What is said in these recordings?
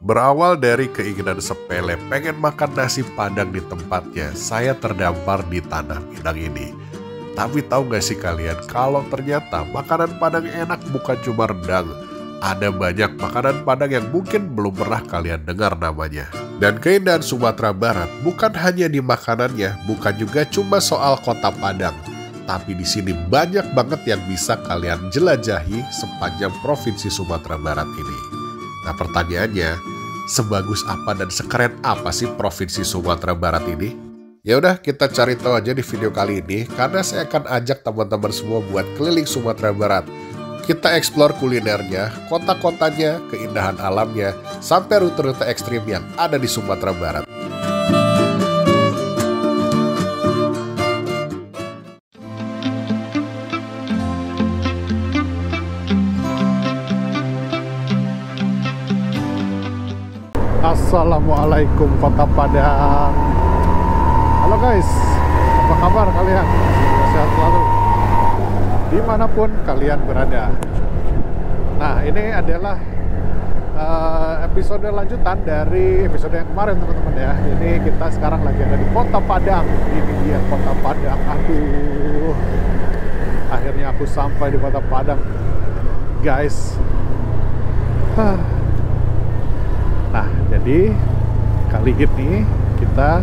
Berawal dari keinginan sepele pengen makan nasi padang di tempatnya, saya terdampar di tanah Minang ini. Tapi tahu gak sih kalian, kalau ternyata makanan Padang enak bukan cuma rendang. Ada banyak makanan Padang yang mungkin belum pernah kalian dengar namanya. Dan keindahan Sumatera Barat bukan hanya di makanannya, bukan juga cuma soal kota Padang. Tapi di sini banyak banget yang bisa kalian jelajahi sepanjang provinsi Sumatera Barat ini. Nah pertanyaannya, sebagus apa dan sekeren apa sih provinsi Sumatera Barat ini? Ya udah kita cari tahu aja di video kali ini, karena saya akan ajak teman-teman semua buat keliling Sumatera Barat. Kita eksplor kulinernya, kota-kotanya, keindahan alamnya, sampai rute-rute ekstrim yang ada di Sumatera Barat. Assalamualaikum Kota Padang. Halo guys, apa kabar kalian? Sehat selalu dimanapun kalian berada. Nah ini adalah episode lanjutan dari episode yang kemarin teman-teman ya. Ini kita sekarang lagi ada di Kota Padang. Ini dia Kota Padang. Aduh, akhirnya aku sampai di Kota Padang guys. Nah, jadi kali ini kita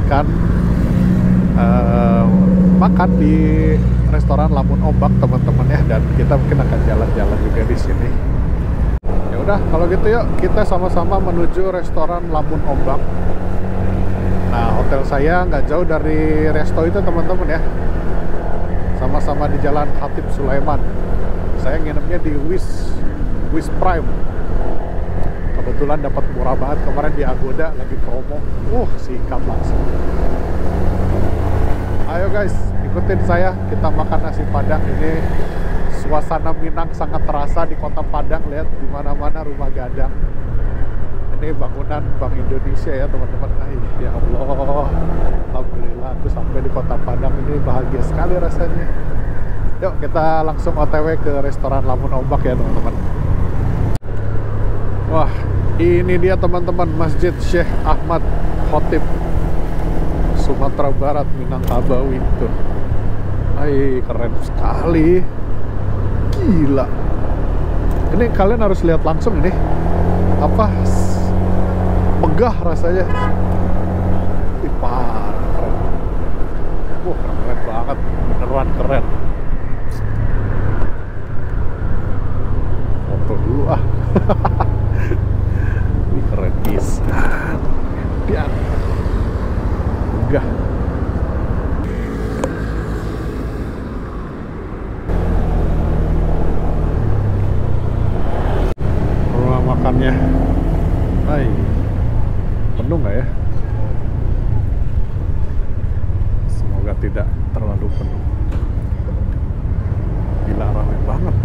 akan makan di restoran Lamun Ombak teman-teman ya, dan kita mungkin akan jalan-jalan juga di sini. Ya udah, kalau gitu yuk kita sama-sama menuju restoran Lamun Ombak. Nah, hotel saya nggak jauh dari resto itu teman-teman ya. Sama-sama di Jalan Hatip Sulaiman. Saya nginepnya di Wis Prime. Kebetulan dapat murah banget kemarin di Agoda, lagi promo. Sikat langsung. Ayo guys, ikutin saya, kita makan nasi Padang. Ini suasana Minang sangat terasa di Kota Padang. Lihat di mana-mana rumah gadang. Ini bangunan Bank Indonesia ya teman-teman. Ya Allah, alhamdulillah aku sampai di Kota Padang. Ini bahagia sekali rasanya. Yuk kita langsung OTW ke restoran Lamun Ombak ya teman-teman. Wah, ini dia teman-teman, Masjid Syekh Ahmad Khotib Sumatera Barat, Minangkabau itu. Keren sekali. Gila. Ini kalian harus lihat langsung ini. Apa? Megah rasanya. Parah, keren. Keren banget. Beneran keren. Foto dulu ah. Keren pisan. Dia enggak. Rumah makannya. Penuh nggak ya? Semoga tidak terlalu penuh. Gila, ramai banget.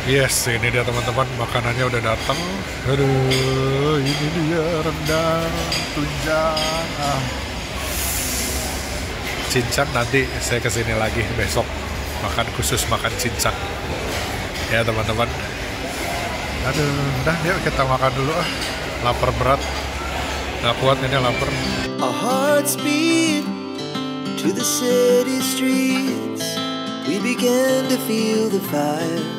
Yes, ini dia teman-teman, makanannya udah datang. Aduh, ini dia rendang, tunjang. Cincang nanti saya kesini lagi besok, makan khusus makan cincang. Ya teman-teman. Aduh, udah yuk kita makan dulu ah. Lapar berat, nggak kuat ini lapar. Our hearts beat to the city streets. We began to feel the fire.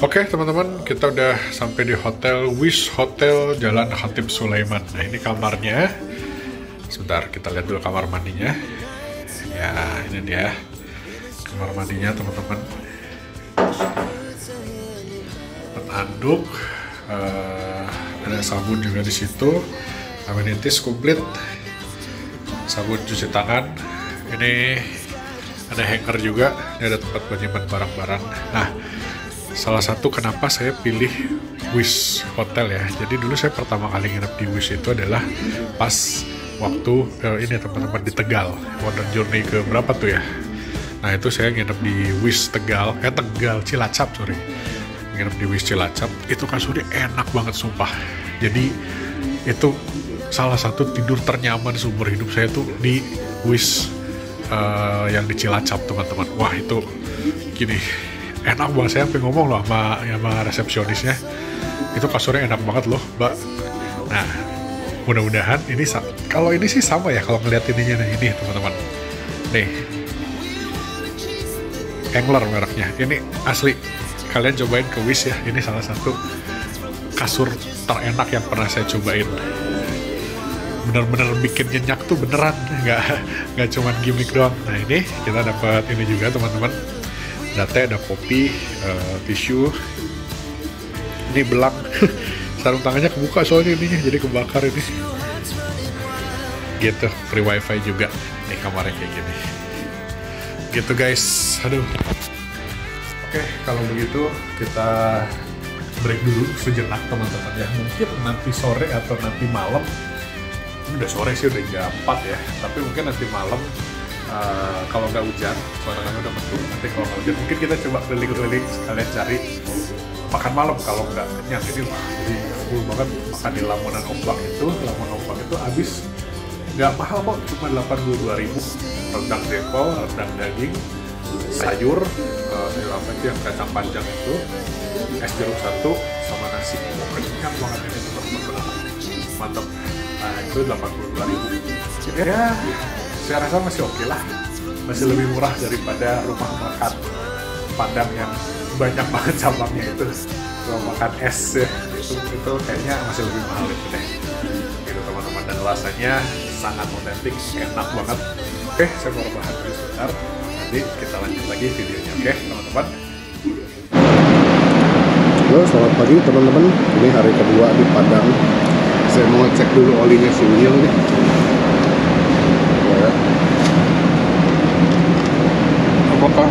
Oke teman-teman, kita udah sampai di hotel Wis Hotel Jalan Hatip Sulaiman. Nah ini kamarnya. Sebentar kita lihat dulu kamar mandinya. Ya ini dia kamar mandinya teman-teman. Handuk, ada sabun juga di situ. Amenities komplit. Sabun cuci tangan. Ini ada hanger juga, ini ada tempat menyimpan barang-barang. Nah, salah satu kenapa saya pilih Wis Hotel ya. Jadi dulu saya pertama kali nginep di Wis itu adalah pas waktu ini teman-teman di Tegal, Modern Journey ke berapa tuh ya. Nah itu saya nginep di Wis Tegal, Cilacap sorry. Nginep di Wis Cilacap, itu kasurnya enak banget sumpah. Jadi itu salah satu tidur ternyaman seumur hidup saya tuh di Wis yang di Cilacap teman-teman. Wah itu gini enak banget, saya sampai ngomong loh sama resepsionisnya, itu kasurnya enak banget loh mbak. Nah mudah-mudahan ini kalau ini sih sama ya kalau ngeliat ininya. Nah ini teman-teman nih, Engler mereknya, ini asli kalian cobain ke Wish ya, ini salah satu kasur terenak yang pernah saya cobain. Bener-bener bikin nyenyak tuh beneran, nggak cuman gimmick doang. Nah ini kita dapat ini juga teman-teman, ada teh, ada kopi, tisu, ini belang. Sarung tangannya kebuka soalnya ininya, jadi kebakar ini. Gitu, free wifi juga. Nih kamarnya kayak gini. Gitu guys, aduh. Oke, kalau begitu kita break dulu sejenak teman-teman ya. Mungkin nanti sore atau nanti malam, udah sore sih udah jam 4 ya, tapi mungkin nanti malam kalau nggak hujan, suasananya udah mendung, nanti kalau nggak hujan mungkin kita coba keliling-keliling sekalian cari makan malam kalau nggak kenyang. Ini jadi full banget makan di Lamunan Ombak itu. Lamunan Ombak itu habis nggak mahal kok, cuma 82.000. Rendang jengkol, rendang daging, sayur apa itu yang kacang panjang itu, es jeruk satu, sama nasi. Kenyang banget ini teman-teman, mantap. Nah itu 82.000 ya, saya rasa masih oke lah, masih lebih murah daripada rumah makan Padang yang banyak banget cabangnya itu. Rumah makan es ya, itu kayaknya masih lebih mahal itu deh gitu teman-teman, dan rasanya sangat otentik, enak banget. Oke, saya mau rebahan dulu sebentar, nanti kita lanjut lagi videonya. Oke teman-teman. Halo, selamat pagi teman-teman. Ini hari kedua di Padang. Saya mau cek dulu olinya si Will nih. Ya. Apakah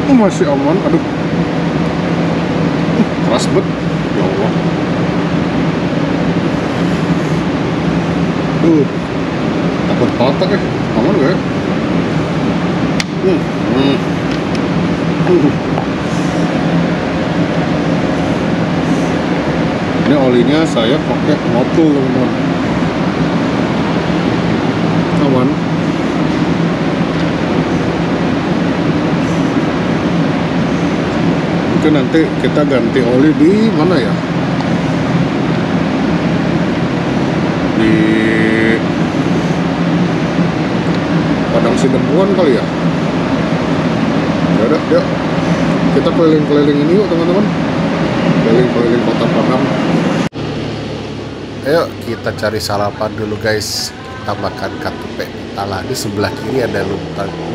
masih aman? Aduh, keras bet. Ya Allah. Takut patah ya. Aman gak ya? Ini olinya saya pakai Motul teman-teman. Aman. Mungkin nanti kita ganti oli di mana ya? Di Padang Sidempuan kali ya. Ya udah, yuk kita keliling-keliling ini yuk teman-teman. Keliling-keliling kota Padang. Ayo kita cari sarapan dulu guys. Kita makan katupe pitala. Di sebelah kiri ada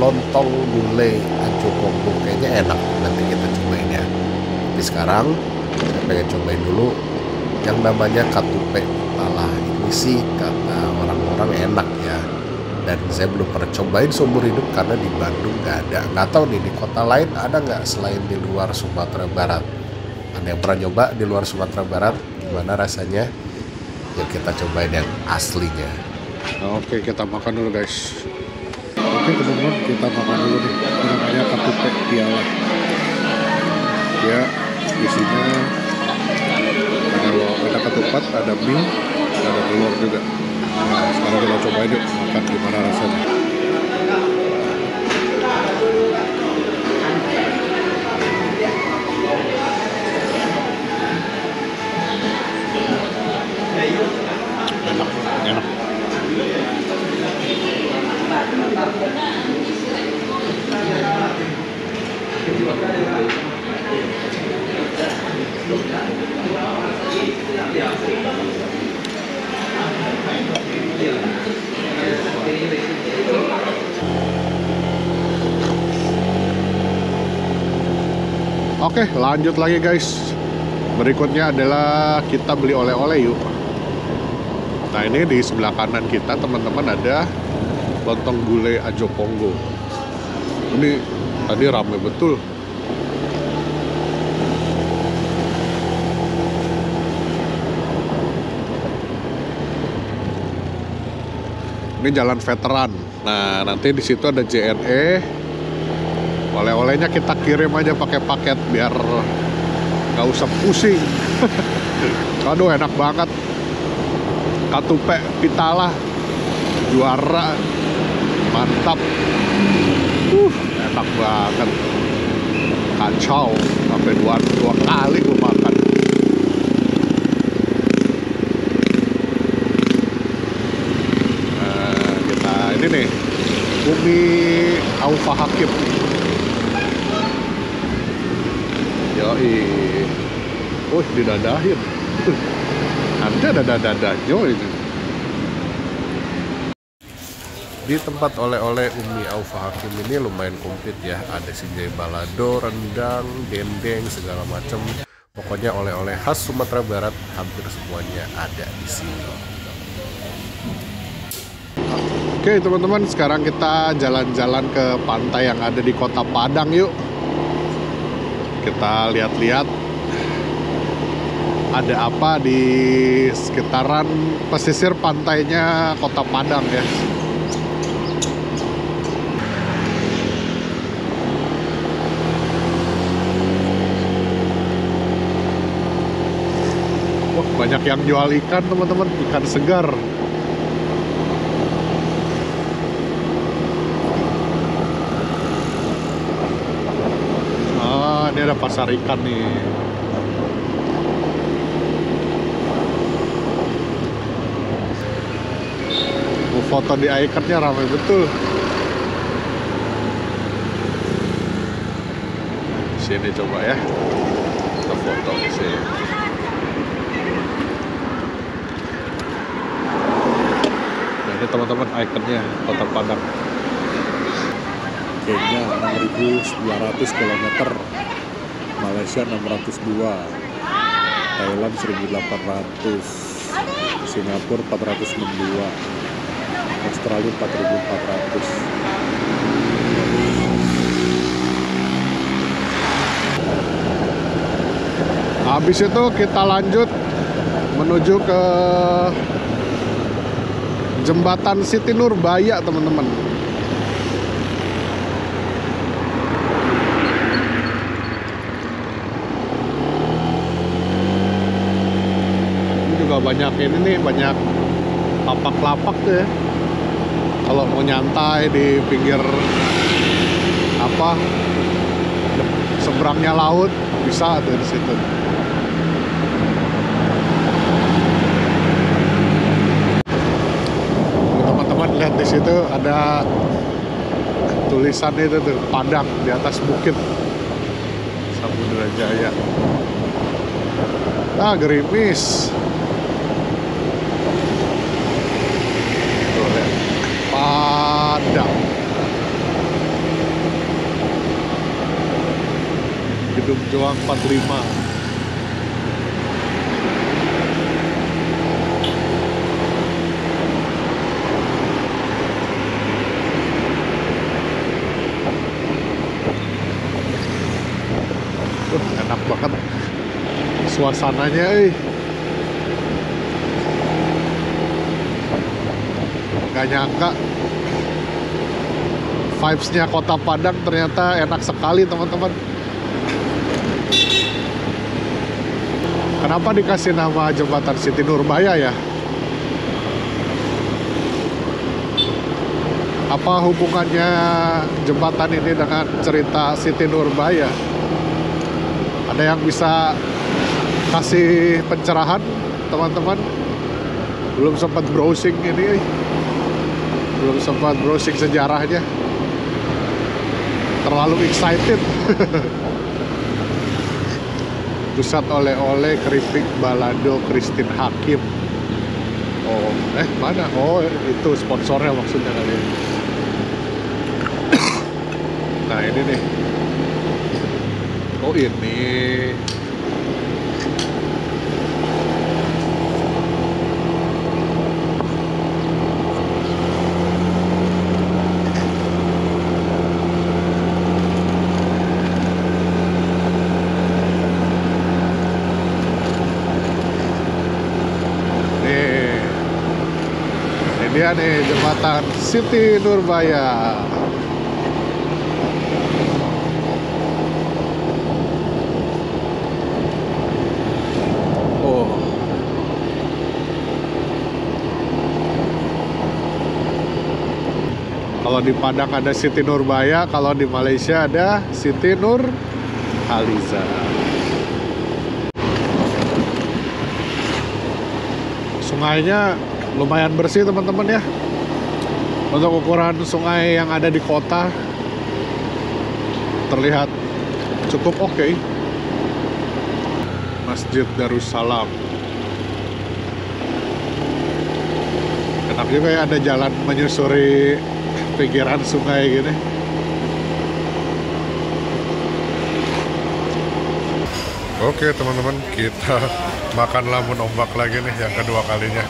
lontong gulai Ajo Ponggo, kayaknya enak, nanti kita cobain ya. Tapi sekarang saya pengen cobain dulu yang namanya katupe pitala. Ini sih kata orang-orang enak ya, dan saya belum pernah cobain seumur hidup karena di Bandung nggak ada. Nggak tahu nih di kota lain ada nggak selain di luar Sumatera Barat. Ada yang pernah nyoba di luar Sumatera Barat, gimana rasanya? Yuk kita cobain yang aslinya. Oke, kita makan dulu guys. Oke teman-teman, kita makan dulu nih. Ini namanya katupe piala. Ya, isinya ada ketupat, ada mie, ada telur juga. Nah, sekarang kita cobain yuk makan gimana rasanya. Enak. Oke, lanjut lagi guys. Berikutnya adalah kita beli oleh-oleh yuk. Nah ini di sebelah kanan kita teman-teman ada lontong gulai Ajo Ponggo. Ini tadi ramai betul. Ini jalan veteran. Nah nanti di situ ada JNE. Oleh-olehnya kita kirim aja pakai paket biar nggak usah pusing. Aduh enak banget. Katupe pitala juara. Mantap. Enak banget. Kacau. Sampai dua kali gue makan. Kita ini nih, Umi Aufa Hakim. Yoi. Didadahin. Ada dada-dadanya itu. Di tempat oleh-oleh Umi Aufa Hakim ini lumayan komplit ya. Ada sinjai balado, rendang, dendeng, segala macam. Pokoknya oleh-oleh khas Sumatera Barat hampir semuanya ada di sini. Oke teman-teman, sekarang kita jalan-jalan ke pantai yang ada di Kota Padang yuk. Kita lihat-lihat ada apa di sekitaran pesisir pantainya Kota Padang ya. Wah, banyak yang jual ikan teman-teman, ikan segar. Ini ada pasar ikan nih. Foto di ikonnya ramai betul. Sini coba ya, kita foto di sini. Nah, ini teman-teman ikonnya Kota Padang. Kenya 6.900 km, Malaysia 602, Thailand 1.800, Singapura 462, Australia 4.400. Habis itu kita lanjut menuju ke Jembatan Siti Nurbaya teman-teman. Ini juga banyak ini nih, banyak lapak-lapak tuh ya. Kalau mau nyantai di pinggir seberangnya laut bisa tuh di situ. Teman-teman lihat di situ ada tulisan itu tuh, Padang di atas bukit Samudra Jaya. Gerimis. Tuh, lihat. Padang. Gedung Juang 45. Enak banget suasananya, Gak nyangka vibes-nya Kota Padang ternyata enak sekali teman-teman. Kenapa dikasih nama Jembatan Siti Nurbaya ya? Apa hubungannya jembatan ini dengan cerita Siti Nurbaya? Ada yang bisa kasih pencerahan teman-teman? Belum sempat browsing ini, belum sempat browsing sejarahnya. Terlalu excited. Pusat oleh-oleh keripik balado Christine Hakim. Oh, mana? Oh, itu sponsornya maksudnya kali. Nah, ini nih. Oh, ini. Dia nih Jembatan Siti Nurbaya. Oh. Kalau di Padang ada Siti Nurbaya, kalau di Malaysia ada Siti Nurhaliza. Sungainya lumayan bersih teman-teman ya. Untuk ukuran sungai yang ada di kota terlihat cukup oke. Masjid Darussalam. Enak juga ya ada jalan menyusuri pinggiran sungai gini. Oke teman-teman, kita makan lamun ombak lagi nih yang kedua kalinya.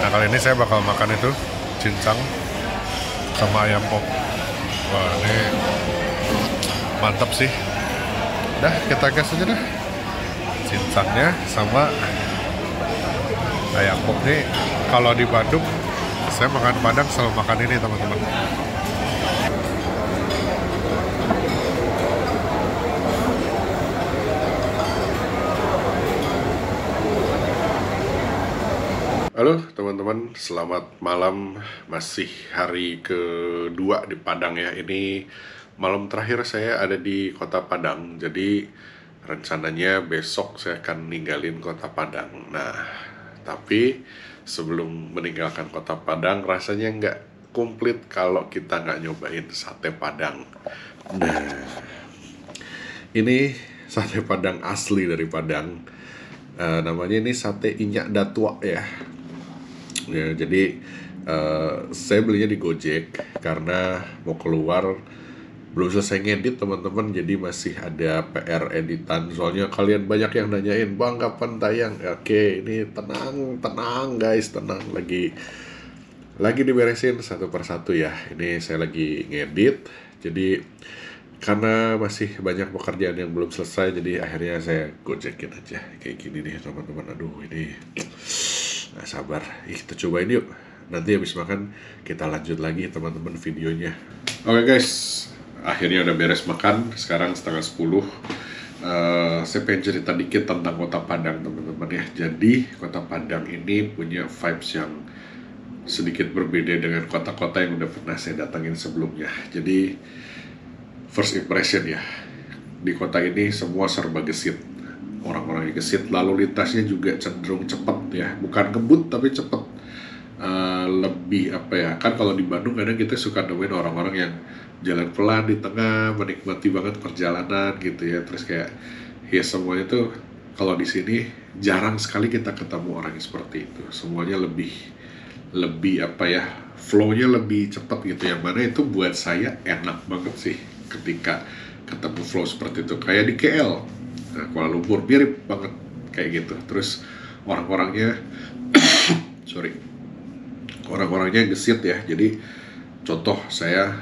Nah kali ini saya bakal makan itu cincang sama ayam pop. Wah ini mantap sih. Dah kita gas aja dah. Cincangnya sama ayam pop nih. Kalau di Bandung saya makan Padang selalu makan ini teman-teman. Halo teman-teman, selamat malam. Masih hari kedua di Padang ya. Ini malam terakhir saya ada di kota Padang. Jadi rencananya besok saya akan ninggalin kota Padang. Nah, tapi sebelum meninggalkan kota Padang rasanya nggak komplit kalau kita nggak nyobain sate Padang. Nah, ini sate Padang asli dari Padang. Namanya ini sate Inyak Datua ya. Ya, jadi saya belinya di Gojek karena mau keluar, belum selesai ngedit teman-teman, jadi masih ada PR editan. Soalnya kalian banyak yang nanyain, "Bang, kapan tayang?" Oke, ini tenang guys, tenang, lagi diberesin satu persatu ya. Ini saya lagi ngedit, jadi karena masih banyak pekerjaan yang belum selesai, jadi akhirnya saya gojekin aja kayak gini nih teman-teman. Aduh, ini nggak sabar. Kita cobain yuk. Nanti habis makan kita lanjut lagi teman-teman videonya. Oke guys, akhirnya udah beres makan. Sekarang setengah 10. Saya pengen cerita dikit tentang kota Padang teman-teman ya. Jadi kota Padang ini punya vibes yang sedikit berbeda dengan kota-kota yang udah pernah saya datangin sebelumnya. Jadi first impression ya, di kota ini semua serba gesit. Orang-orangnya gesit, lalu lintasnya juga cenderung cepat ya, bukan ngebut tapi cepat. Lebih apa ya, kan kalau di Bandung kadang kita suka nemuin orang-orang yang jalan pelan di tengah, menikmati banget perjalanan gitu ya. Terus kayak ya semuanya tuh kalau di sini jarang sekali kita ketemu orang yang seperti itu. Semuanya lebih apa ya, flow-nya lebih cepat gitu. Yang mana itu buat saya enak banget sih ketika ketemu flow seperti itu. Kayak di KL, nah, Kuala Lumpur mirip banget kayak gitu. Terus orang-orangnya orang-orangnya gesit ya. Jadi contoh saya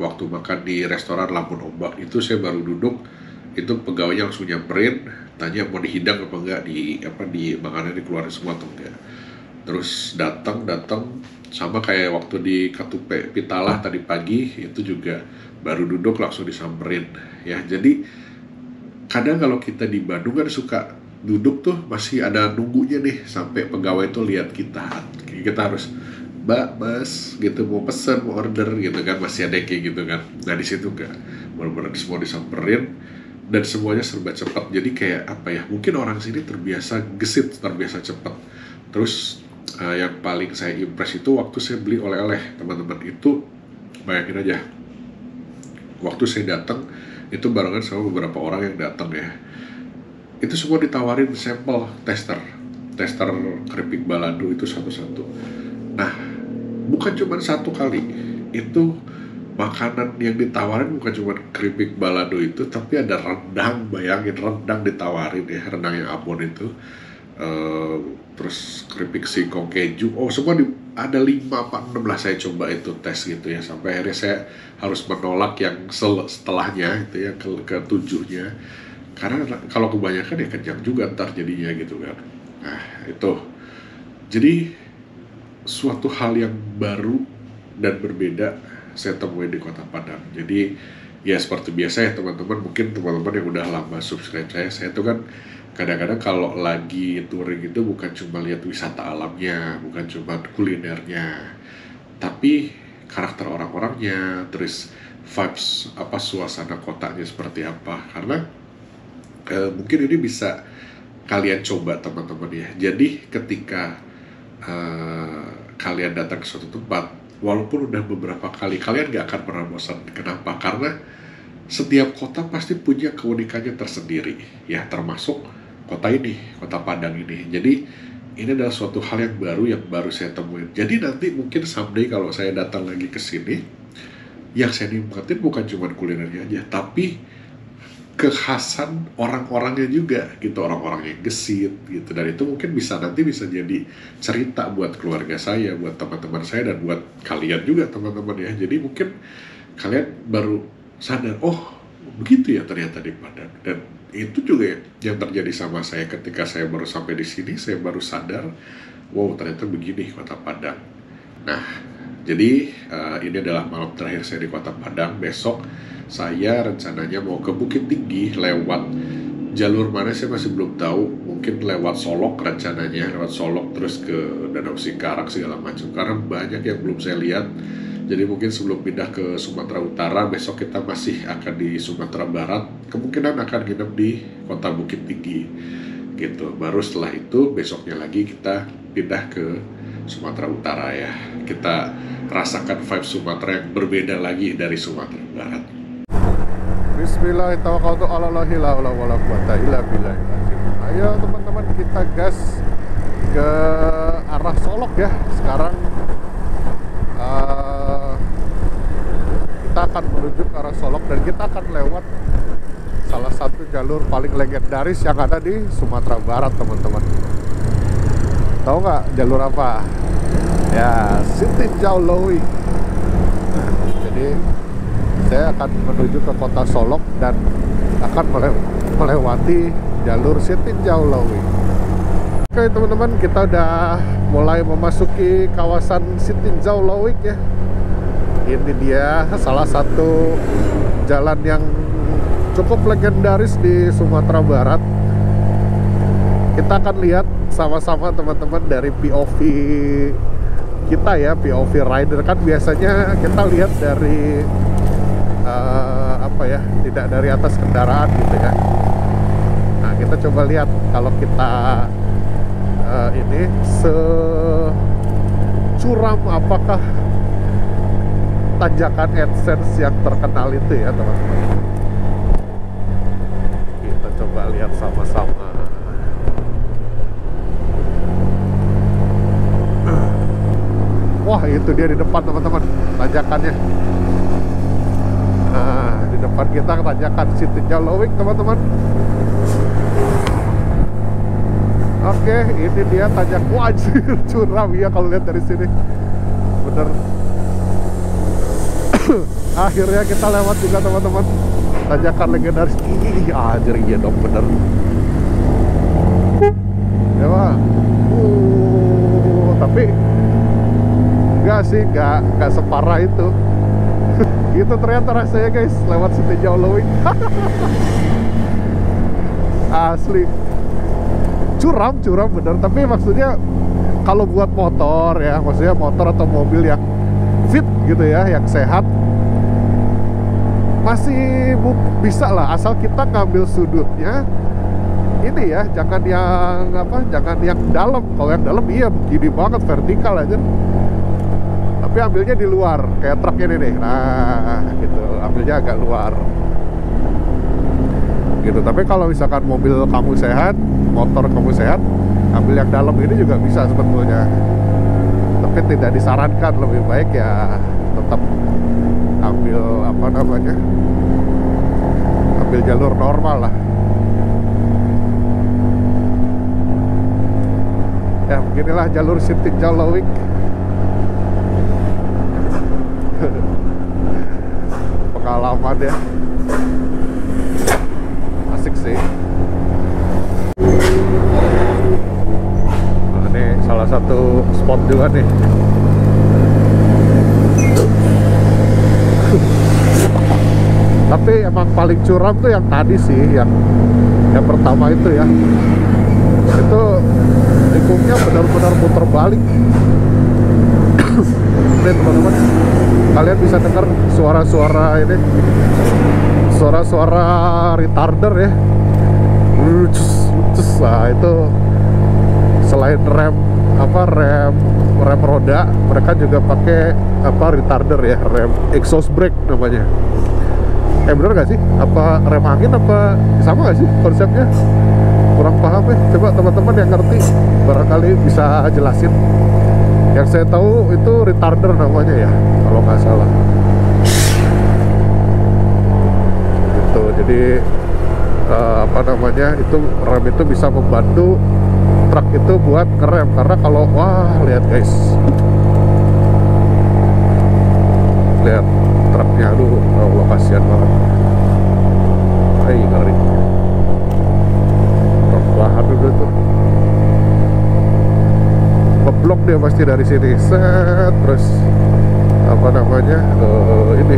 waktu makan di restoran Lampun Ombak itu, saya baru duduk, itu pegawainya langsung nyamperin, tanya mau dihidang apa enggak, di makanan dikeluarin semua atau enggak. Terus datang sama kayak waktu di Katupe Pitalah tadi pagi, itu juga baru duduk langsung disamperin ya. Jadi kadang kalau kita di Bandung kan suka duduk tuh masih ada nunggunya nih sampai pegawai tuh lihat kita harus, "Mbak, Mas," gitu, mau pesen, mau order gitu kan, masih ada kayak gitu kan. Nah di situ enggak, benar-benar semua disamperin dan semuanya serba cepat. Jadi kayak apa ya, mungkin orang sini terbiasa gesit, terbiasa cepat. Terus yang paling saya impress itu waktu saya beli oleh-oleh teman-teman. Itu bayangin aja, waktu saya datang itu barengan sama beberapa orang yang datang ya, itu semua ditawarin sampel tester keripik balado itu satu-satu. Nah bukan cuma satu kali, itu makanan yang ditawarin bukan cuma keripik balado itu, tapi ada rendang. Bayangin, rendang ditawarin ya, rendang yang Ambon itu. Terus keripik singkong keju, semua ada 5 apa 6 lah saya coba itu tes gitu ya, sampai akhirnya saya harus menolak yang setelahnya itu ya, ke 7-nya, karena kalau kebanyakan ya kenyang juga ntar jadinya gitu kan. Nah itu jadi suatu hal yang baru dan berbeda saya temui di kota Padang. Jadi ya seperti biasa ya teman-teman, mungkin teman-teman yang udah lama subscribe saya tuh kan kadang-kadang kalau lagi touring itu bukan cuma lihat wisata alamnya, bukan cuma kulinernya, tapi karakter orang-orangnya, terus vibes apa suasana kotanya seperti apa. Karena mungkin ini bisa kalian coba teman-teman ya. Jadi ketika kalian datang ke suatu tempat, walaupun udah beberapa kali, kalian gak akan pernah bosan. Kenapa? Karena setiap kota pasti punya keunikannya tersendiri ya, termasuk kota ini, kota Padang ini. Jadi ini adalah suatu hal yang baru saya temuin. Jadi nanti mungkin someday kalau saya datang lagi ke sini, yang saya nikmatin bukan cuma kulinernya aja, tapi kekhasan orang-orangnya juga gitu, orang-orang yang gesit gitu. Dan itu mungkin nanti bisa jadi cerita buat keluarga saya, buat teman-teman saya, dan buat kalian juga teman-teman ya. Jadi mungkin kalian baru sadar, oh begitu ya ternyata di Padang. Dan itu juga yang terjadi sama saya ketika saya baru sampai di sini. Saya baru sadar, wow ternyata begini kota Padang. Nah, jadi ini adalah malam terakhir saya di kota Padang. Besok saya rencananya mau ke Bukit Tinggi lewat jalur mana saya masih belum tahu. Mungkin lewat Solok rencananya, lewat Solok terus ke Danau Singkarak segala macam. Karena banyak yang belum saya lihat. Jadi mungkin sebelum pindah ke Sumatera Utara, besok kita masih akan di Sumatera Barat. Kemungkinan akan nginep di kota Bukit Tinggi gitu. Baru setelah itu besoknya lagi kita pindah ke Sumatera Utara ya. Kita rasakan vibe Sumatera yang berbeda lagi dari Sumatera Barat. Bismillahirrahmanirrahim. Ayo teman-teman, kita gas ke arah Solok ya. Sekarang kita akan menuju ke arah Solok dan kita akan lewat salah satu jalur paling legendaris yang ada di Sumatera Barat teman-teman. Tahu nggak jalur apa? Ya, Sitinjau Leuwih. Jadi saya akan menuju ke kota Solok dan akan melewati jalur Sitinjau Leuwih. Oke teman-teman, kita udah mulai memasuki kawasan Sitinjau Leuwih ya. Ini dia salah satu jalan yang cukup legendaris di Sumatera Barat. Kita akan lihat sama-sama teman-teman dari POV kita ya, POV rider. Kan biasanya kita lihat dari tidak dari atas kendaraan gitu ya. Nah, kita coba lihat kalau kita ini securam apakah tanjakan AdSense yang terkenal itu ya teman-teman. Kita coba lihat sama-sama. Wah, itu dia di depan teman-teman tanjakannya. Nah, di depan kita tanjakan Sitinjau Leuwih teman-teman. Oke, ini dia tanjak wajib curam ya kalau lihat dari sini. Bener. Akhirnya kita lewat juga teman-teman tanjakan legendaris. Anjir, iya dong bener. Ya Pak. Tapi enggak sih, enggak separah itu. Gitu ternyata rasanya guys, lewat Sitinjau Leuwih. Asli. Curam bener, tapi maksudnya kalau buat motor ya, maksudnya motor atau mobil yang fit gitu ya, yang sehat, masih bisa lah, asal kita ngambil sudutnya ini ya, jangan yang dalam. Kalau yang dalam iya begini banget, vertikal aja. Tapi ambilnya di luar, kayak truk ini nih. Nah, gitu, ambilnya agak luar. Gitu. Tapi kalau misalkan mobil kamu sehat, motor kamu sehat, ambil yang dalam ini juga bisa sebetulnya. Tapi tidak disarankan, lebih baik ya tetap ambil ambil jalur normal lah. Ya beginilah jalur Sitinjau Leuwih. Pengalaman ya, asik sih. Nah, ini salah satu spot juga nih. Tapi emang paling curam tuh yang tadi sih, yang pertama itu ya. Itu tikungnya benar-benar muter balik. Ini teman-teman. kalian bisa dengar suara-suara ini, suara-suara retarder ya. Nah itu selain rem roda, mereka juga pakai retarder ya, rem exhaust brake namanya. Bener gak sih? Apa rem angin apa sama gak sih konsepnya? Kurang paham ya. Coba teman-teman yang ngerti barangkali bisa jelasin. Yang saya tahu itu retarder namanya ya, kalau nggak salah. Gitu. Jadi itu rem itu bisa membantu truk itu buat ngerem, karena kalau lihat guys, lihat truknya, aduh Allah kasihan banget. Ngeri. Bahan dulu tuh ngeblok dia pasti dari sini, set, terus ini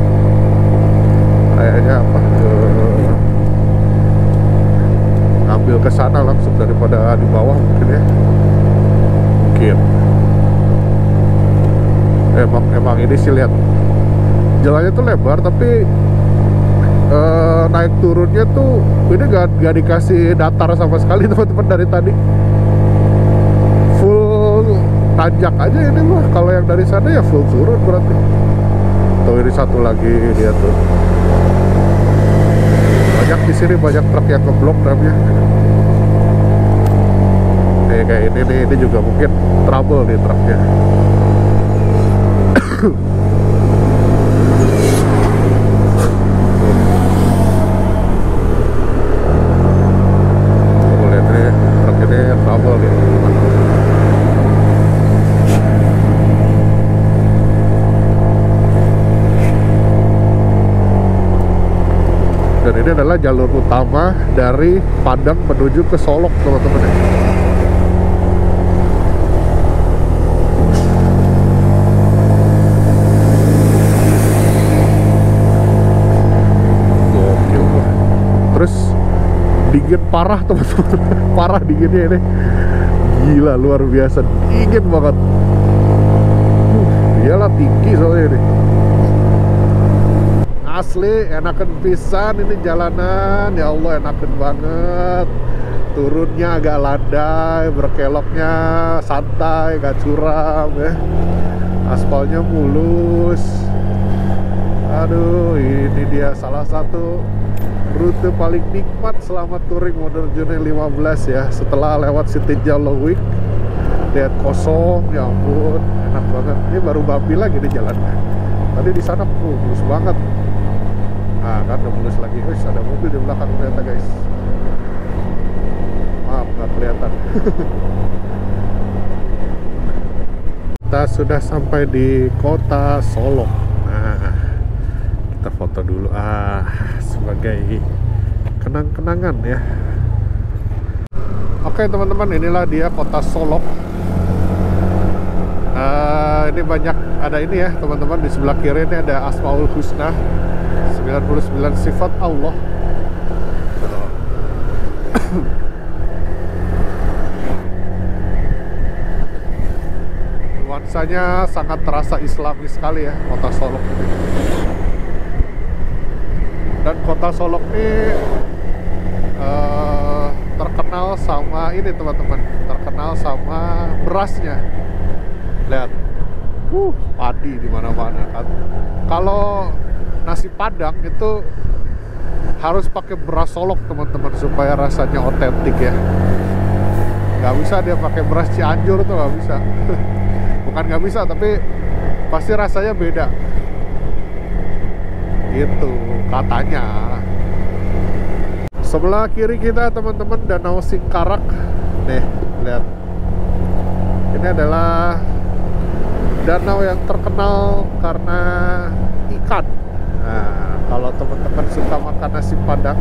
kayaknya ambil ke sana langsung daripada di bawah mungkin ya, emang ini sih lihat jalannya tuh lebar, tapi naik turunnya tuh ini gak dikasih datar sama sekali teman-teman. Dari tadi full tanjak aja ini mah. Kalau yang dari sana ya full turun berarti. Tuh ini satu lagi dia tuh. Banyak di sini, banyak truk yang ngeblok remnya. Kayak ini juga mungkin trouble nih truknya. Dan ini adalah jalur utama dari Padang menuju ke Solok teman-teman ya. Gokil. Terus dingin parah teman-teman. Parah dinginnya ini. Gila, luar biasa, dingin banget. Iyalah tinggi soalnya ini. Asli enakan pisan ini jalanan, ya Allah enakan banget. Turunnya agak landai, berkeloknya santai, gak curam ya. Aspalnya mulus. Aduh, ini dia salah satu rute paling nikmat selama touring Modern Journey 15 ya. Setelah lewat City Jalowik, lihat kosong, ya ampun, enak banget. Ini baru babi lagi di jalannya. Tadi di sana mulus banget. Nah kan udah mulus lagi. Wih, ada mobil di belakang ternyata guys. Maaf nggak kelihatan. Kita sudah sampai di kota Solok. Nah, kita foto dulu sebagai kenang-kenangan ya. Oke teman-teman, inilah dia kota Solok. Ini banyak ada ini ya teman-teman, di sebelah kiri ini ada Asmaul Husna, 99 sifat Allah. Nuansanya sangat terasa islami sekali ya kota Solok ini. Dan kota Solok ini terkenal sama ini teman-teman, terkenal sama berasnya. Lihat, padi di mana-mana kan. Kalau nasi Padang itu harus pakai beras Solok teman-teman supaya rasanya otentik ya. Nggak bisa dia pakai beras Cianjur tuh, nggak bisa. Bukan nggak bisa, tapi pasti rasanya beda. Gitu katanya. Sebelah kiri kita teman-teman Danau Singkarak. Nih, lihat. Ini adalah danau yang terkenal karena ikan. Nah, kalau teman-teman suka makan nasi Padang,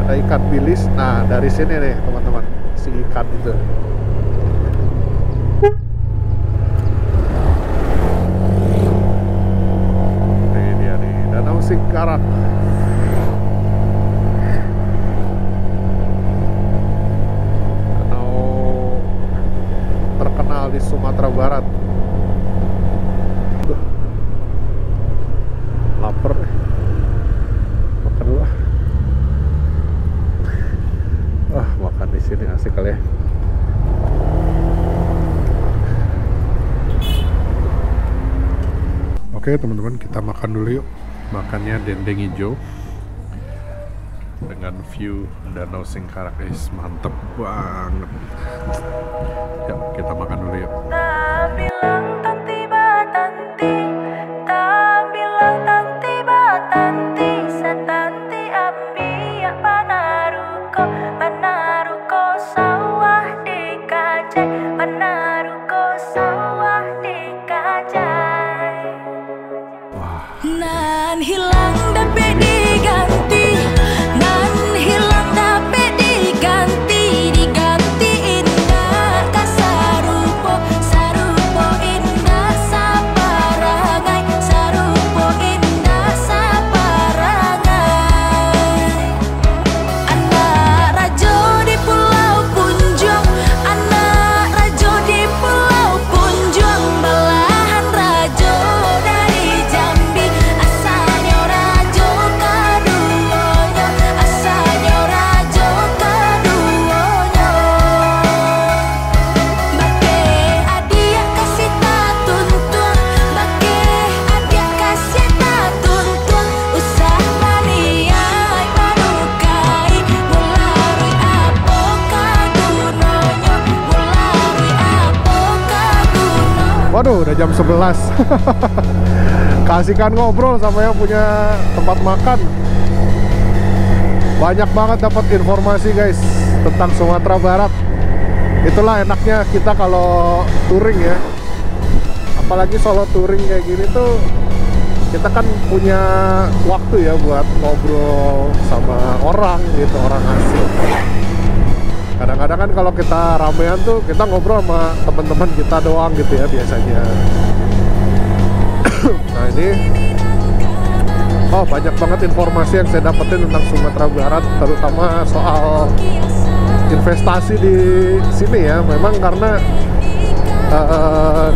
ada ikan bilis. Nah, dari sini nih teman-teman, si ikan itu. Ini dia nih, Danau Singkarak. Danau terkenal di Sumatera Barat. Oke teman-teman, kita makan dulu yuk. Makannya dendeng hijau dengan view Danau Singkarak, mantep banget. Yuk kita makan dulu yuk. Tak bilang tanti batanti, tak bilang tanti batanti, setanti api ya panaruko, panaruko sawah di kajai, panaruko sawah di kajai. Nan hilang tapi diganti, nan hilang tapi diganti, diganti indah kasarupo, sarupo indah saparangai, sarupo indah saparangai. Anak rajo di Pulau Punjong, anak rajo di Pulau Punjong, belahan rajo dari Jambi, asalnya rajo kaduonya, asalnya rajo kaduonya. Bake adia kasih tak tuntun, bake adia kasih tak tuntun, usah maniai manukai, mularui apo kagunonyo, mularui apo kagunonyo. Waduh, udah jam 11. Kasihkan ngobrol sama yang punya tempat makan. Banyak banget dapat informasi guys tentang Sumatera Barat. Itulah enaknya kita kalau touring ya. Apalagi solo touring kayak gini tuh, kita kan punya waktu ya buat ngobrol sama orang gitu, orang asing. Kadang-kadang kan kalau kita ramean tuh kita ngobrol sama teman-teman kita doang gitu ya biasanya. Nah ini, oh banyak banget informasi yang saya dapetin tentang Sumatera Barat, terutama soal investasi di sini ya. Memang karena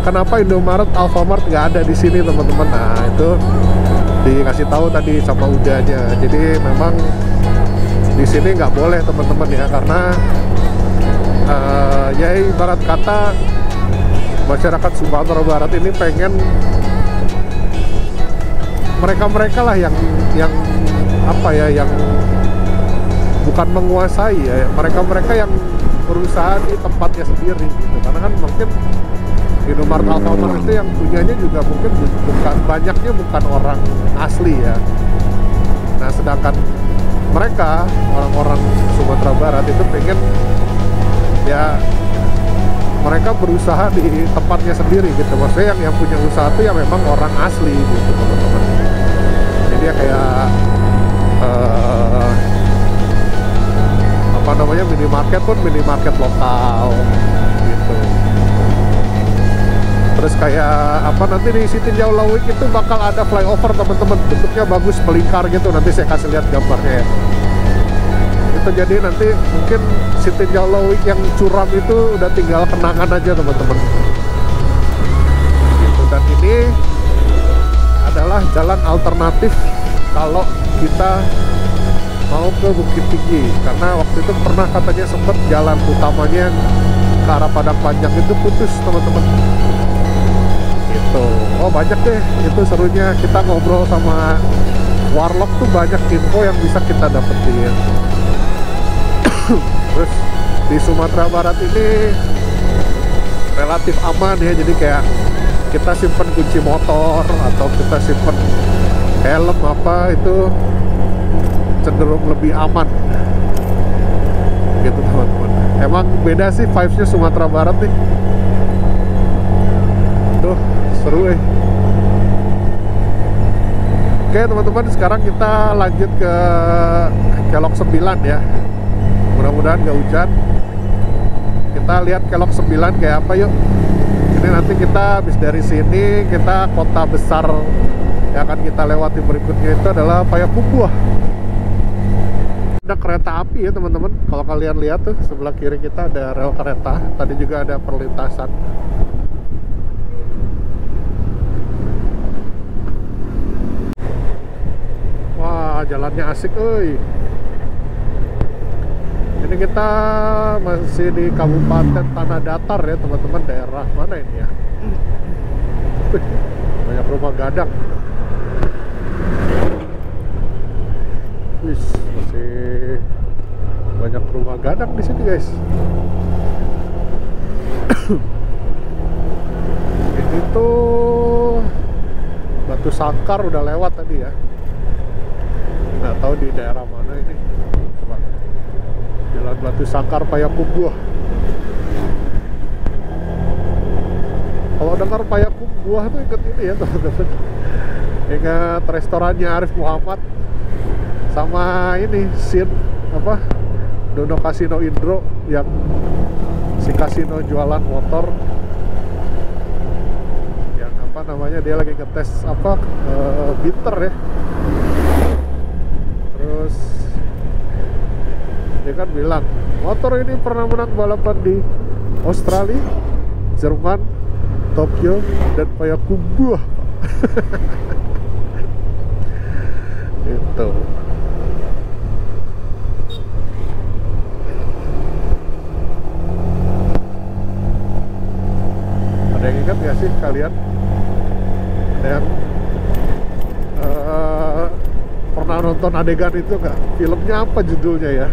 kenapa Indomaret, Alfamart nggak ada di sini teman-teman. Nah itu dikasih tahu tadi sama Udanya. Jadi memang di sini nggak boleh teman-teman ya, karena ya ibarat kata masyarakat Sumatera Barat ini pengen mereka lah yang apa ya, yang bukan menguasai ya, mereka yang berusaha di tempatnya sendiri gitu. Karena kan mungkin Indomaret, Alfamart itu yang punyanya juga mungkin bukan, banyaknya bukan orang asli ya. Nah sedangkan mereka, orang-orang Sumatera Barat itu pengen ya mereka berusaha di tempatnya sendiri gitu. Maksudnya yang punya usaha itu ya memang orang asli gitu teman-teman. Jadi ya kayak apa namanya, minimarket pun minimarket lokal gitu. Terus kayak apa, nanti di Sitinjau Lawik itu bakal ada flyover teman-teman, bentuknya bagus melingkar gitu, nanti saya kasih lihat gambarnya ya. Itu jadi nanti mungkin Sitinjau Lawik yang curam itu udah tinggal kenangan aja teman-teman gitu. Dan ini adalah jalan alternatif kalau kita mau ke Bukit Tinggi, karena waktu itu pernah katanya sempet jalan utamanya ke arah Padang Panjang itu putus teman-teman gitu. Oh banyak deh itu serunya, kita ngobrol sama warlock tuh banyak info yang bisa kita dapetin. Terus di Sumatera Barat ini relatif aman ya, jadi kayak kita simpen kunci motor atau kita simpen helm apa itu cenderung lebih aman gitu teman-teman. Emang beda sih vibes-nya Sumatera Barat nih. Tuh seru Oke teman-teman, sekarang kita lanjut ke Kelok 9 ya. Mudah-mudahan gak hujan. Kita lihat Kelok 9 kayak apa yuk. Ini nanti kita habis dari sini, kita kota besar yang akan kita lewati berikutnya itu adalah Payakumbuh. Ada kereta api ya teman-teman. Kalau kalian lihat tuh sebelah kiri kita ada rel kereta. Tadi juga ada perlintasan. Wah jalannya asik euy. Ini kita masih di Kabupaten Tanah Datar ya teman-teman. Daerah mana ini ya? Banyak rumah gadang. Wis, masih banyak rumah gadang di sini guys. Ini tuh Batu Sangkar udah lewat tadi ya. Nggak tahu di daerah mana ini. Coba. Jalan Batu Sangkar Payakumbuh. Kalau dengar Payakumbuh tuh inget ini ya teman-teman. Ingat restorannya Arif Muhammad sama ini scene apa? Dono Kasino Indro yang si kasino jualan motor. Yang apa namanya, dia lagi ngetes apa bitter ya. Terus dia kan bilang motor ini pernah menang balapan di Australia, Jerman, Tokyo, dan Payakumbuh. Itu. Ada yang ingat gak sih kalian? Ada yang pernah nonton adegan itu nggak? Filmnya apa judulnya ya?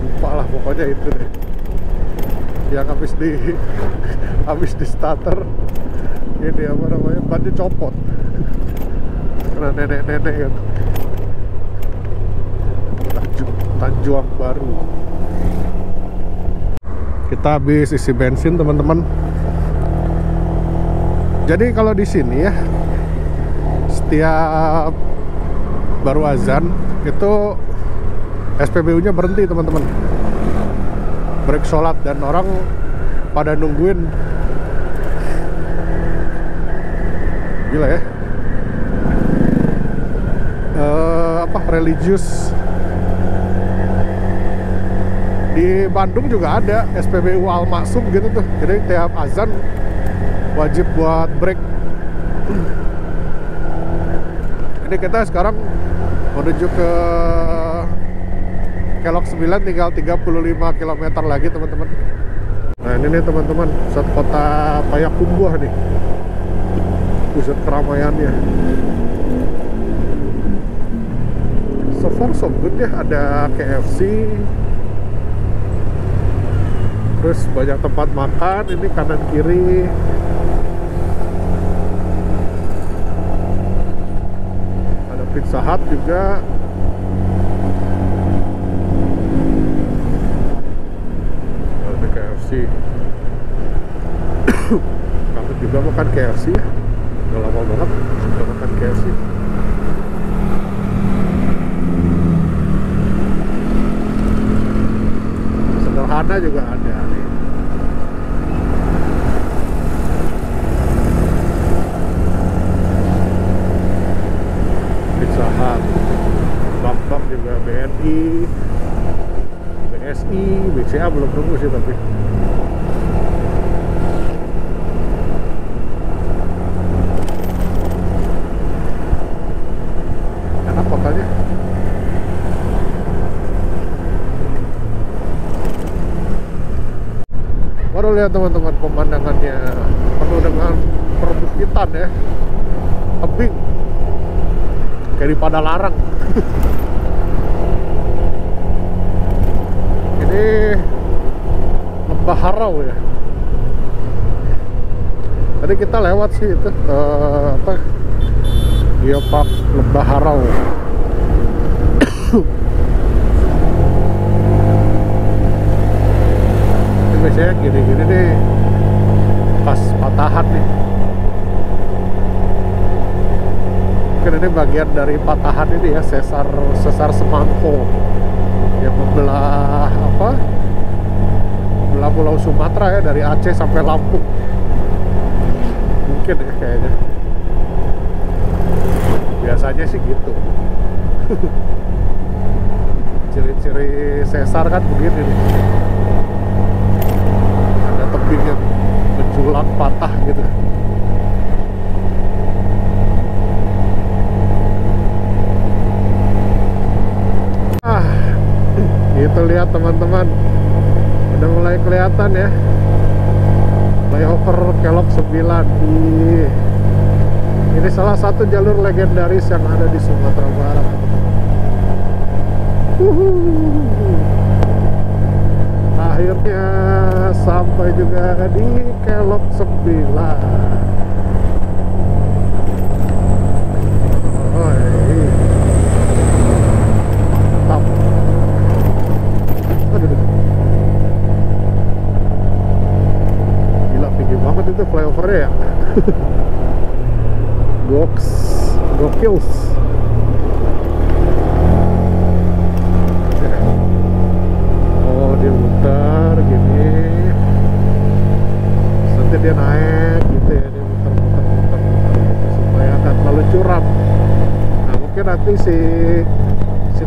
Lupa lah, pokoknya itu deh. Yang habis di starter ini apa namanya, bannya copot karena nenek-nenek kan. Tanjuang Baru. Kita habis isi bensin teman-teman. Jadi kalau di sini ya, setiap baru azan itu SPBU-nya berhenti teman-teman, break sholat, dan orang pada nungguin. Gila ya. Religius. Di Bandung juga ada SPBU Al-Maksum gitu tuh. Jadi tiap azan wajib buat break. Ini kita sekarang menuju ke Kelok 9, tinggal 35 km lagi teman-teman. Nah ini nih teman-teman, pusat kota Payakumbuh nih, pusat keramaiannya. So far so good ya, ada KFC, terus banyak tempat makan, ini kanan kiri. Ada Pizza Hut juga. Ada KFC. Kangen juga makan KFC ya. Udah lama banget udah makan KFC. Sederhana juga ada nih. Pizza Hut, bank-bank juga, BNI, BSI, BCA belum nemu sih tapi. Enak pokoknya. Baru lihat teman-teman pemandangannya penuh dengan perbukitan ya, tebing kayak di Padalarang. Ini Lembah Harau ya. Tadi kita lewat sih itu apa, Geopark Lembah Harau. Ini biasanya gini-gini nih pas patahan nih. Mungkin ini bagian dari patahan ini ya, sesar Semangko yang membelah apa, belah Pulau Sumatera ya, dari Aceh sampai Lampung. Mungkin ya kayaknya, biasanya sih gitu. Ciri-ciri sesar kan begini nih, ada tebing yang menjulang patah gitu. Itu lihat teman-teman, udah mulai kelihatan ya flyover Kelok 9. Ini salah satu jalur legendaris yang ada di Sumatera Barat. Akhirnya sampai juga di Kelok 9. Mantap. Aduh. Gila, tinggi banget itu flyovernya ya. Gokils. Oh, dia muter gini. Nanti dia naik gitu ya, dia muter gitu, supaya nggak terlalu curam. Nah, mungkin nanti si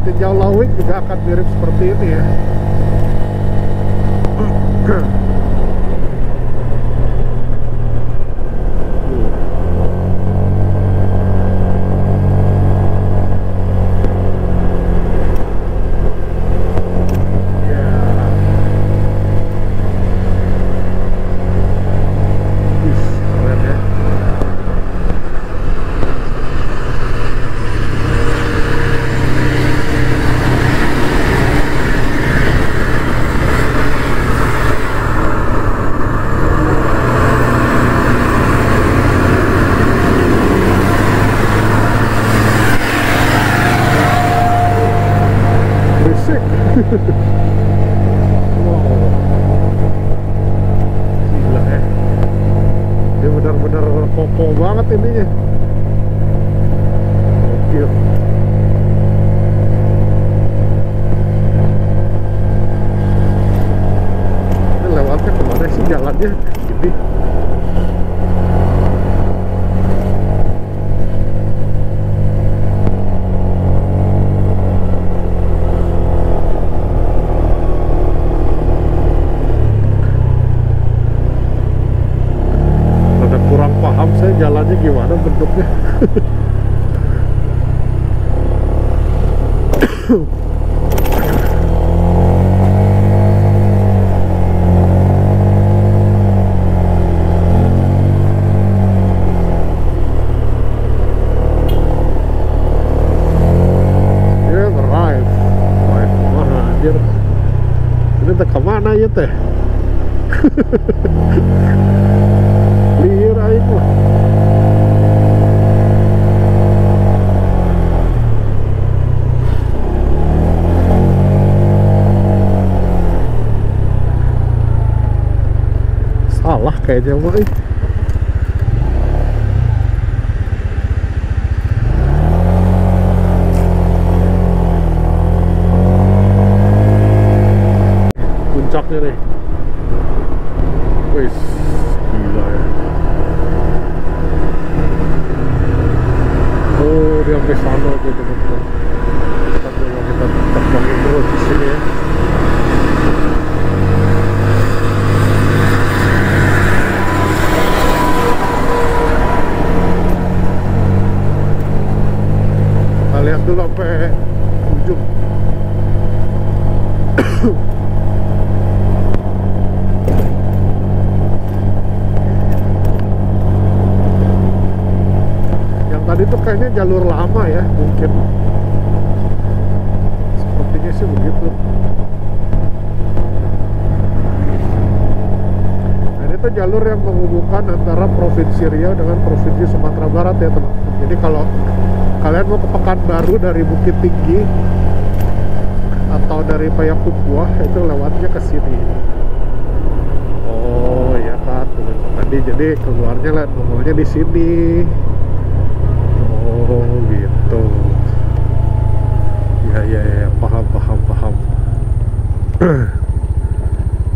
tinjau lawik juga akan mirip seperti ini ya. Wow, gila ya, dia benar-benar kokoh banget ininya. Gokil. Ini lewatnya kemana sih jalannya gini? Jalannya gimana bentuknya? Dia drive kemana anjir? Ini teh kemana ya teh? Liar aing lah. Salah kayaknya mah. Puncaknya nih. Wih, gila ya. Oh, dia sampai sana aja teman-teman. Kita terbangin terus di sini ya. Kita lihat dulu sampai ujung. Tadi tuh kayaknya jalur lama ya, mungkin sepertinya sih begitu. Nah, ini tuh jalur yang menghubungkan antara Provinsi Riau dengan Provinsi Sumatera Barat ya teman-teman. Jadi kalau kalian mau ke Pekanbaru dari Bukit Tinggi atau dari Payakumbuh, itu lewatnya ke sini. Oh ya kan, tadi jadi keluarnya lah nongolnya di sini. Oh gitu. Ya, paham.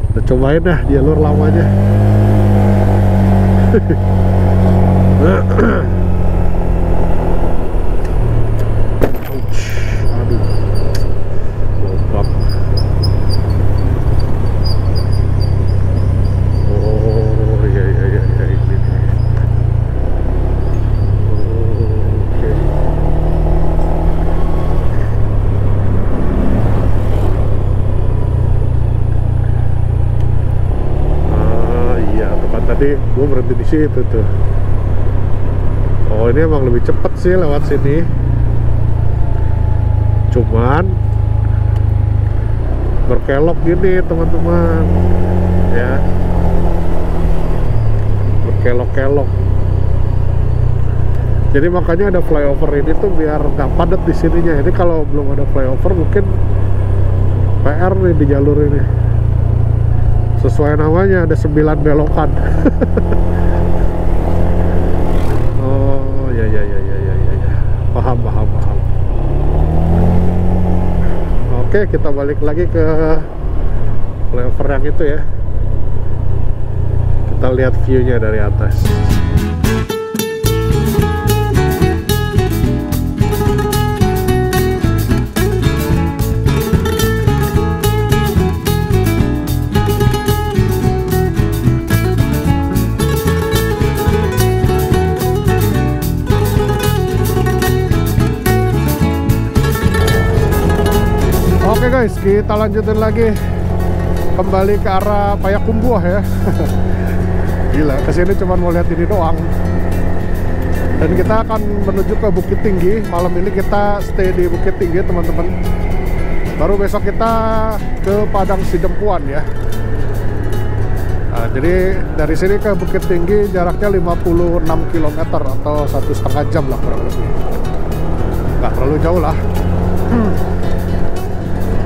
Kita cobain dah jalur lamanya. Aduh, lompat. Oh ya ini. Tadi gue berhenti di situ tuh. Oh Katanya emang lebih cepet sih lewat sini. Cuman berkelok gini teman-teman, ya, berkelok-kelok. Jadi makanya ada flyover ini tuh biar nggak padat di sininya. Ini kalau belum ada flyover mungkin PR nih di jalur ini. Sesuai namanya ada 9 belokan. Oh ya. Paham. Oke, kita balik lagi ke flyover yang itu ya. Kita lihat view-nya dari atas. Oke guys, kita lanjutin lagi kembali ke arah Payakumbuh ya. Gila, kesini cuma mau lihat ini doang. Dan kita akan menuju ke Bukit Tinggi. Malam ini kita stay di Bukit Tinggi teman-teman. Baru besok kita ke Padang Sidempuan ya. Nah, jadi dari sini ke Bukit Tinggi jaraknya 56 km atau 1,5 jam lah kurang lebih. Nggak terlalu jauh lah.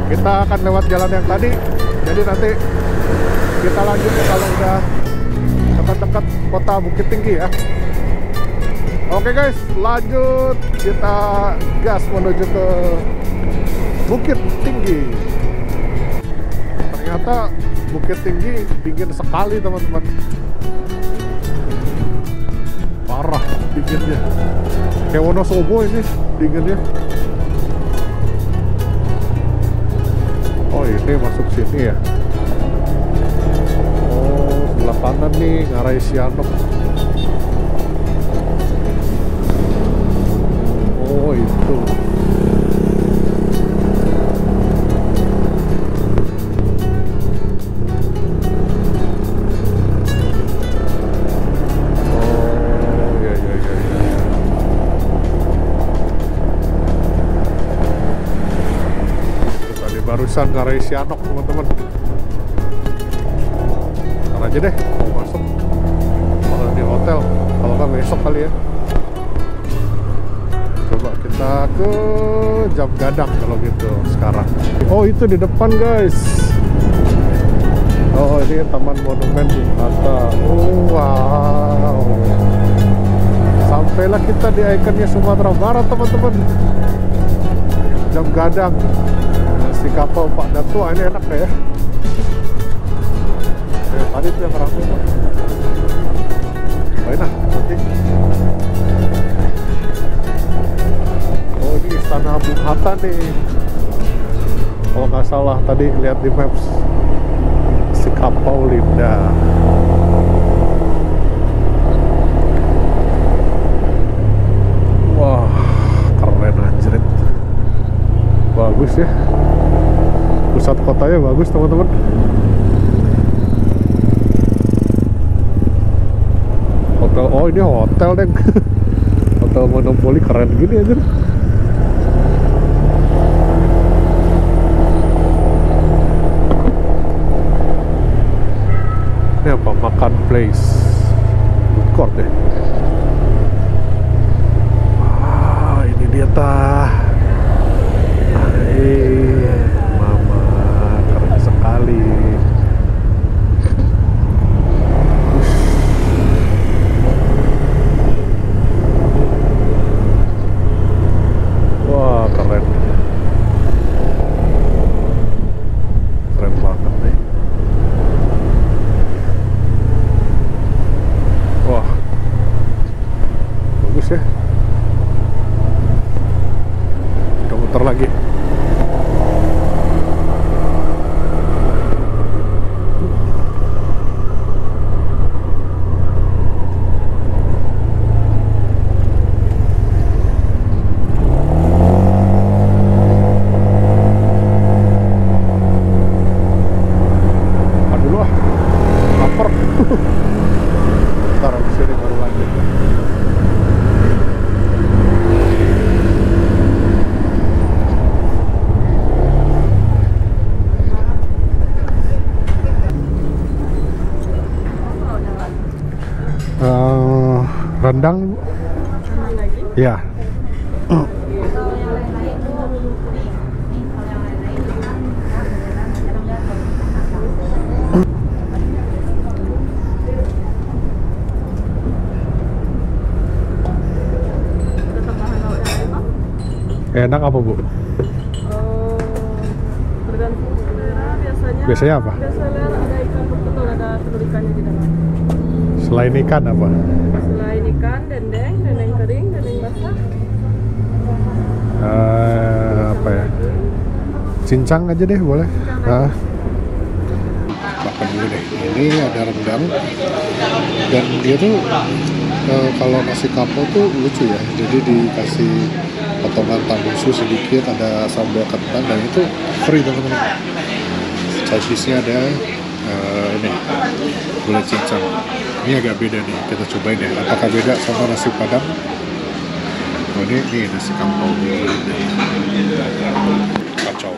Kita akan lewat jalan yang tadi. Jadi nanti kita lanjut kalau udah dekat-dekat kota Bukit Tinggi ya. Oke guys, lanjut. Kita gas menuju ke Bukit Tinggi. Ternyata Bukit Tinggi dingin sekali teman-teman. Parah dinginnya. Kayak Wonosobo ini dinginnya. Oh ini masuk sini ya. Oh sebelah kanan nih ngarai Sianok. Oh itu. Oh ya. Barusan ngarai Sianok teman-teman. Ntar aja deh mau masuk kalau di hotel, kalau nggak besok kali ya. Coba kita ke Jam Gadang kalau gitu sekarang. Oh itu di depan guys. Oh ini Taman Monumen Bung Hatta. Oh wow. Sampailah kita di ikonnya Sumatera Barat teman-teman. Jam Gadang. Si kapal Pak Datua ini enak deh ya. Tadi tuh yang rame tuh. Cobain lah nanti. Oh ini Istana Bung Hatta nih. Kalau nggak salah tadi lihat di maps. Si kapal Linda. Wah keren anjrit. Bagus ya. Pusat kotanya bagus teman-teman. Hotel, oh ini hotel deng. Hotel Monopoli keren gini aja. Ini apa? Makan place, food court ya. Wah ini dia tah. Mama keren sekali. Wah keren. Keren banget nih. Wah bagus ya. Kita muter lagi. Ntar habis ini baru lanjut. rendang. Ya. Enak apa Bu? Tergantung selera, Biasanya apa? biasanya ada ikan betul, ada telur ikannya di dalam. Selain ikan apa? Selain ikan, dendeng kering, dendeng basah. Apa ya? Cincang aja deh boleh. Makan dulu deh. Ini ada rendang dan dia tuh kalau nasi kapau tuh lucu ya. Jadi dikasih potongan tambusu sedikit, ada sambal kentang dan itu free teman-teman. Side dish-nya ada ini gulai cincang. Ini agak beda nih, kita cobain ya. Apakah beda sama nasi padang? Oh, ini nasi kapau. Kacau.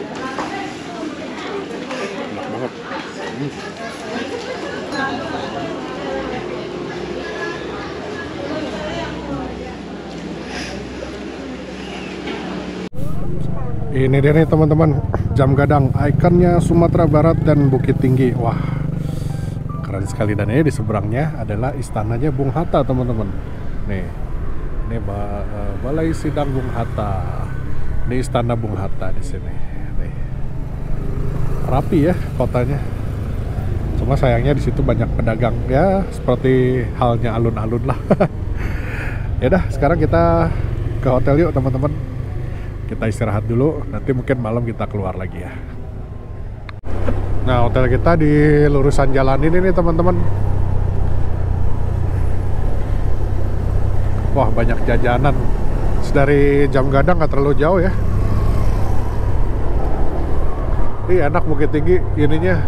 Enak banget. Ini dia nih teman-teman, jam gadang, ikonnya Sumatera Barat dan Bukit Tinggi. Wah, keren sekali. Dan ini di seberangnya adalah istananya Bung Hatta teman-teman. Nih, ini Balai Sidang Bung Hatta. Ini istana Bung Hatta di sini. Nih, rapi ya kotanya. Cuma sayangnya di situ banyak pedagang ya, seperti halnya alun-alun lah. Ya dah, sekarang kita ke hotel yuk teman-teman. Kita istirahat dulu, nanti mungkin malam kita keluar lagi ya. Nah, hotel kita di lurusan jalan ini nih teman-teman. Wah, banyak jajanan. Dari jam gadang nggak terlalu jauh ya. Ini enak Bukit Tinggi, ininya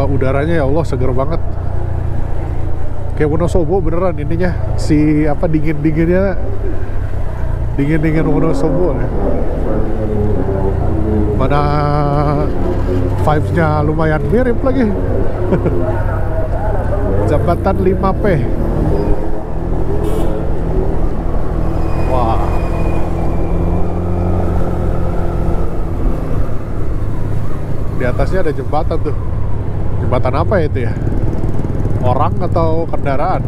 udaranya ya Allah seger banget. Kayak Wonosobo beneran ininya. Si apa dingin-dinginnya. Dingin Wonosobo ya. Mana vibes-nya lumayan mirip lagi. Jembatan 5P. Wah. Di atasnya ada jembatan tuh. Jembatan apa ya itu ya? Orang atau kendaraan?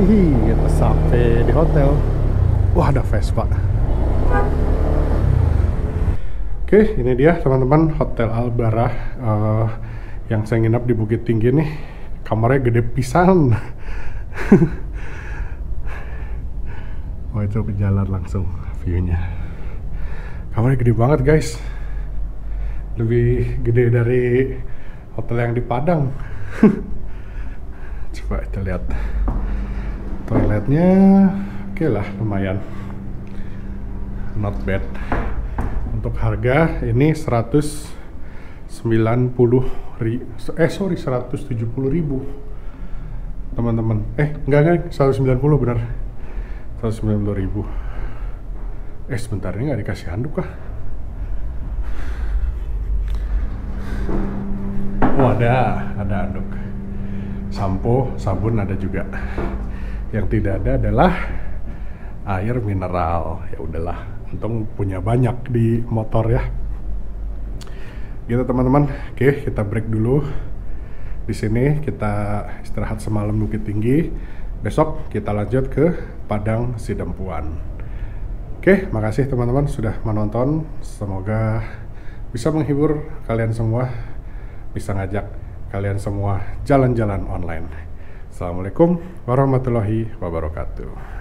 Kita sampai di hotel. Wah, ada Vespa. Oke, ini dia teman-teman Hotel Albarah yang saya nginap di Bukit Tinggi nih. Kamarnya gede pisan. Oh, itu jalan langsung view-nya. Kamarnya gede banget guys. Lebih gede dari hotel yang di Padang. Coba kita lihat. Toiletnya oke lah, lumayan, not bad. Untuk harga ini 170.000 teman-teman. Enggak 190 benar, 190.000. Sebentar, ini nggak dikasih handuk kah? Oh, ada handuk. Sampo, sabun ada juga. Yang tidak ada adalah air mineral. Ya udahlah, untung punya banyak di motor ya. Gitu teman-teman. Oke, kita break dulu. Di sini kita istirahat semalam Bukit Tinggi. Besok kita lanjut ke Padang Sidempuan. Oke, makasih teman-teman sudah menonton. Semoga bisa menghibur kalian semua, bisa ngajak kalian semua jalan-jalan online. Assalamualaikum warahmatullahi wabarakatuh.